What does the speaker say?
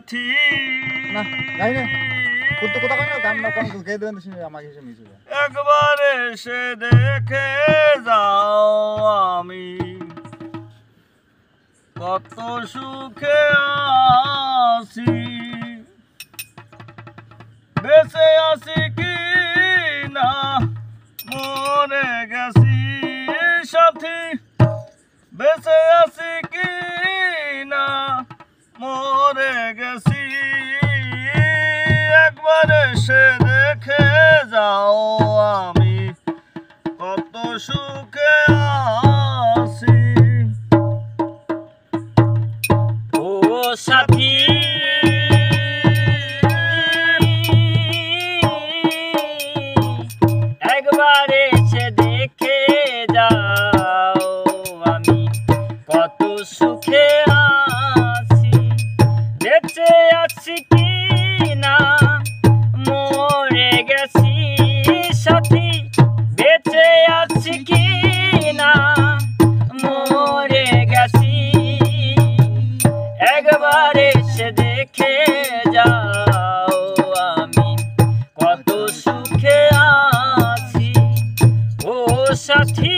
সাথী না গাই না কোনটা কথা কই না গান না কোন গে দেন শুনে আমাকে এসে মিশে যায় একবার এসে দেখে যাও আমি কত সুখে আছি বেঁচে আছি কি না মরে গেছি সাথী বেঁচে আছি কি না মরে গেছি একবার এসে দেখে যাও আমি কত সুখে আছি ও সাথী একবার এসে দেখে যাও আমি কত সুখে আছি বেঁচে আছি কি না মরে গেছি সাথী বেঁচে আছি কি না মরে গেছি একবার এসে দেখে যাও আমি কত সুখে আছি ও সাথী